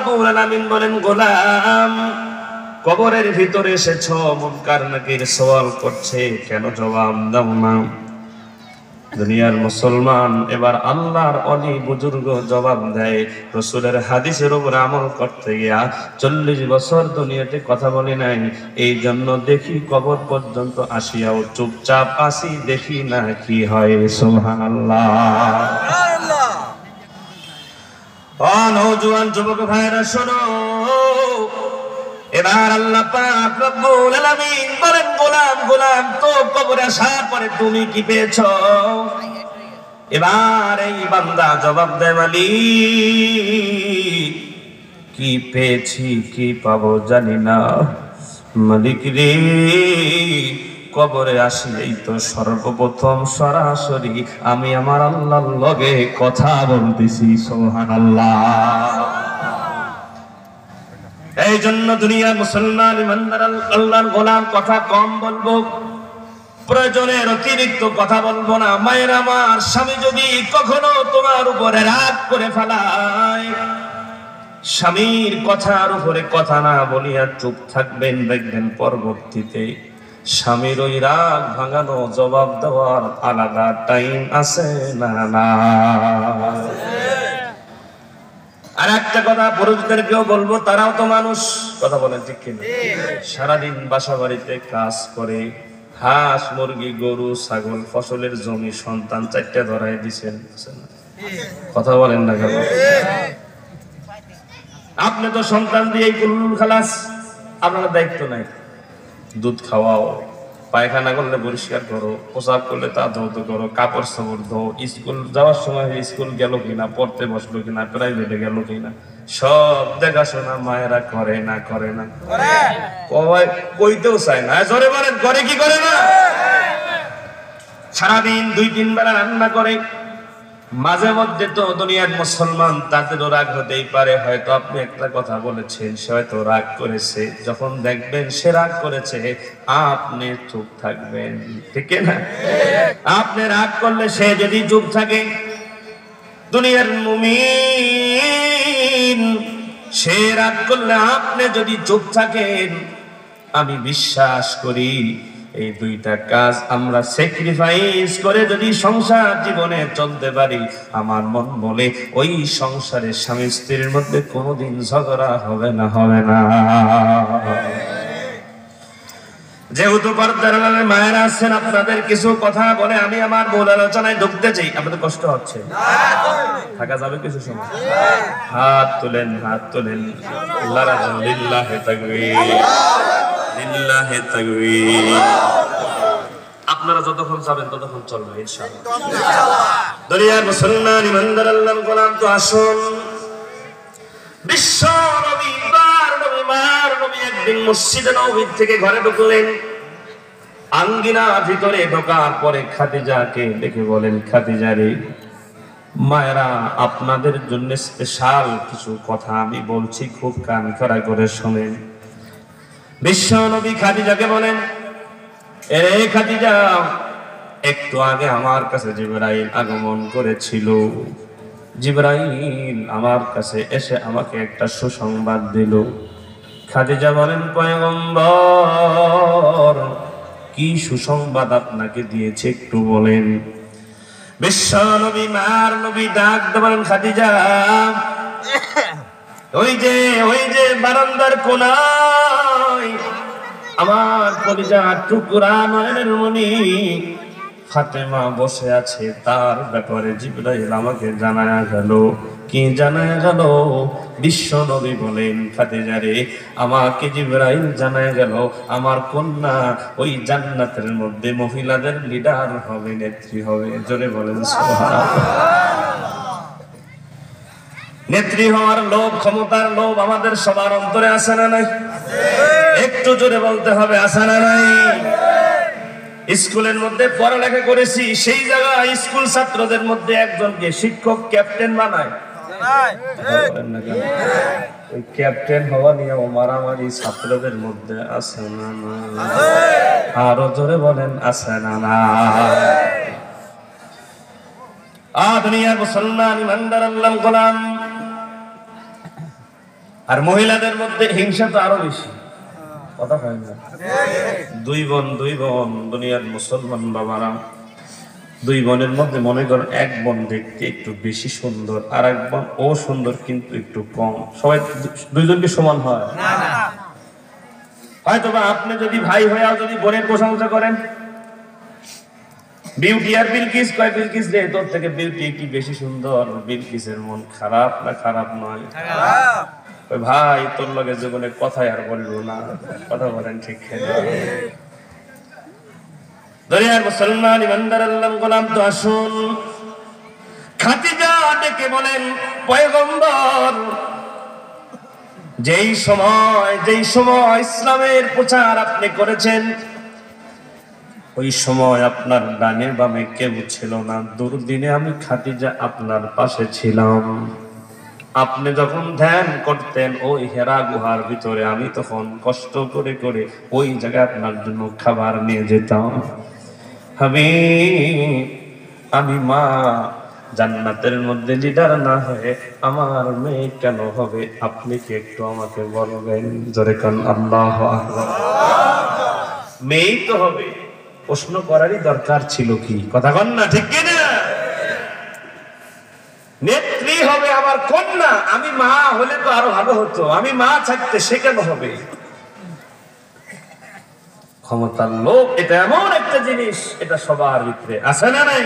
রব্বুল আলামিন বলেন, গোলাম কবরের ভিতরে এসেছো, মুনকার নাকির সওয়াল করছে, কেন জবাব দাও না? দুনিয়ার মুসলমান এবার আল্লাহর অলি বুজুর্গ জবাব দেয়, রাসূলের হাদিসের উপর আমল করতে গিয়া 40 বছর দুনিয়াতে কথা বলি নাই, এই জন্য দেখি কবর পর্যন্ত আসিয়াও চুপচাপ আসি, দেখি না কি হয়। সুবহানাল্লাহ। ও নওজোয়ান যুবক ভাইরা শোনো, এবার আল্লাহ পাক রব্বুল আলামিন বলেন, গোলাম গোলাম তো কবরে আসার পরে তুমি কি পেয়েছো? এবার এই বান্দা জবাব দেয়, মালিক কি পেয়েছি কি পাবো জানি না, মালিক রে কবরে আসলেই তো সর্বপ্রথম সরাসরি আমি আমার আল্লাহর লগে কথা বলতেছি। সুবহানাল্লাহ। এই জন্য দুনিয়ার মুসলমান ইমানদার আল্লাহর গোলাম কথা কম বলবো, প্রয়োজনের অতিরিক্ত কথা বলবো না। মায়ের আমার, স্বামী যদি কখনো তোমার উপরে রাগ করে ফেলায়, স্বামীর কথার উপরে কথা না বলিয়া চুপ থাকবেন, দেখবেন পরবর্তীতে স্বামীর ওই রাগ ভাঙানো জবাব দেওয়ার আলাদা টাইম আছে না? না। আর একটা কথা পুরুষদেরকেও বলবো, তারাও তো মানুষ, কথা বলেন ঠিক কিনা? সারাদিন বাসা বাড়িতে কাজ করে, হাঁস মুরগি গরু ছাগল ফসলের জমি সন্তান 4টা ধরাই দিচ্ছেন, কথা বলেন না কেন? আপনি তো সন্তান দিয়েই কুল্লুল খালাস, আপনার দায়িত্ব নাই। দুধ খাওয়াও, পায়খানা করলে পরিষ্কার করো, পোশাক করলে তা ধৌত করো, কাপড় সাপড় ধো, স্কুল যাওয়ার সময় স্কুল গেল কিনা, পড়তে বসলো কিনা, প্রাইভেটে গেল কিনা, সব দেখাশোনা মায়েরা করে না? করে না? কইতেও চায় না। জোরে বলেন, করে কি করে না? সারাদিন 2-3 বেলা রান্না করে। মাঝে মধ্যে তো দুনিয়ার মুসলমান, তাদেরও রাগ হতেই পারে। হয়তো আপনি একটা কথা বলেছেন, সে হয়তো রাগ করেছে, যখন দেখবেন সে রাগ করেছে আপনি চুপ থাকবেন, ঠিক না? আপনি রাগ করলে সে যদি চুপ থাকে, দুনিয়ার মুমিন সে রাগ করলে আপনি যদি চুপ থাকেন, আমি বিশ্বাস করি এই 2টা কাজ আমরা স্যাক্রিফাইস করে যদি সংসার জীবনে চলতে পারি, আমার মন বলে ওই সংসারে স্বামী স্ত্রীর মধ্যে কোনোদিন ঝগড়া হবে না, হবে না। যেহেতু পর্দার আড়ালে মায়েরা আছেন, আপনাদের কিছু কথা বলে আমি আমার মূল আলোচনায় ঢুকতে চাই। আপনাদের কষ্ট হচ্ছে? থাকা যাবে কিছু সময়? হাত তোলেন, হাত তোলেন। লিল্লাহি তাকবীর, লিল্লাহি তাকবীর। আপনারা যতক্ষণ যাবেন ততক্ষণ চলবে ইনশাআল্লাহ। দুনিয়ার মুসলমান ইমানদার আল্লাহর গোলাম তো আসুন, বিশ্ব নবী মার নবী একদিন মসজিদে নববী থেকে ঘরে ঢুকলেন। আঙ্গিনা ভিতরে ঢোকার পরে খাদিজাকে দেখে বলেন, খাদিজা রে, মায়েরা আপনাদের জন্য স্পেশাল কিছু কথা আমি বলছি, খুব কান খাড়া করে শোনেন। বিশ্ব নবী খাদিজাকে বলেন, এ খাদিজা, একটু আগে আমার কাছে জিবরাইল আগমন করেছিল। জিবরাইল আমার কাছে এসে আমাকে একটা সুসংবাদ দিল। খাদিজা বলেন, পয়গম্বর কি সুসংবাদ আপনাকে দিয়েছে একটু বলেন। বিশ্ব নবী মার নবী ডাক দেবেন, খাদিজা, ওই যে বারান্দার কোনায় আমার কলিজার টুকরা নয়নের মণি ফাতেমা বসে আছে, তার ব্যাপারে জিবরাইল আমাকে জানায়া গেল। কি জানায়া গেল? বিশ্ব নবী বলেন, খাদিজা রে, আমাকে জিবরাইল জানায়া গেল আমার কন্যা ওই জান্নাতের মধ্যে মহিলাদের লিডার হবে, নেত্রী হবে। জোরে বলেন সুবহানাল্লাহ। নেত্রী হওয়ার লোভ, ক্ষমতার লোভ আমাদের সবার অন্তরে আছে না নাই? একটু জোরে বলতে হবে, আছে না নাই? স্কুলের মধ্যে পড়ালেখা করেছি, সেই জায়গায় স্কুল ছাত্রদের মধ্যে একজনকে শিক্ষক ক্যাপ্টেন বানায়। ওই ক্যাপ্টেন হওয়া নিয়ে মারামারি ছাত্রদের মধ্যে আছে না? আরো জোরে বলেন, আছে না? দুনিয়ার মুসলমান ইমানদার আল্লাহর গোলাম, আর মহিলাদের মধ্যে হিংসা তো আরো বেশি, কথা হয় না। দুই বোন দুনিয়ার মুসলমান বাবারা, দুই বোনের মধ্যে মনে করেন এক বোন দেখতে একটু বেশি সুন্দর, আর এক বোন ও সুন্দর কিন্তু একটু কম। সবাই দুইজনকে সমান হয় না। হয়তো বা আপনি যদি ভাই হয়েও যদি বোনের প্রশংসা করেন, বিউটি আর বিলকিস কয়, বিলকিস রে তোর থেকে বিউটি কি বেশি সুন্দর। বিলকিসের মন খারাপ না খারাপ নয়, ভাই তোর লগে জীবনে কথাই আর বললো না। কথা বলেন ঠিক না? দুনিয়ার মুসলমান ইমানদার আল্লাহর গোলাম তো আসুন, খাদিজা ডেকে বলেন, পয়গম্বর যেই সময় ইসলামের প্রচার আপনি করেছেন, ওই সময় আপনার ডানে বামে কেউ ছিল না। দুর্দিনে আমি খাদিজা আপনার পাশে ছিলাম। আপনি যখন ধ্যান করতেন ওই হেরা গুহার ভিতরে, আমি তখন কষ্ট করে করে ওই জায়গায় আপনার জন্য খাবার নিয়ে যেতাম। আমি মা জান্নাতের মধ্যে লিডার না হয়ে আমার মেয়ে কেন হবে? আপনি কি একটু আমাকে বলবেন? জোরে কান আল্লাহু আকবার। মেয়েই তো হবে, প্রশ্ন করারই দরকার ছিল কি? কথা কন না, ঠিক কিনা? নেত্রী হবে আমার কন্যা, আমি মা হলে তো আরো ভালো হতো। আমি মা থাকতে সে কেন হবে? ক্ষমতার লোভ এটা এমন একটা জিনিস, এটা সবার ভিতরে আছে না নাই?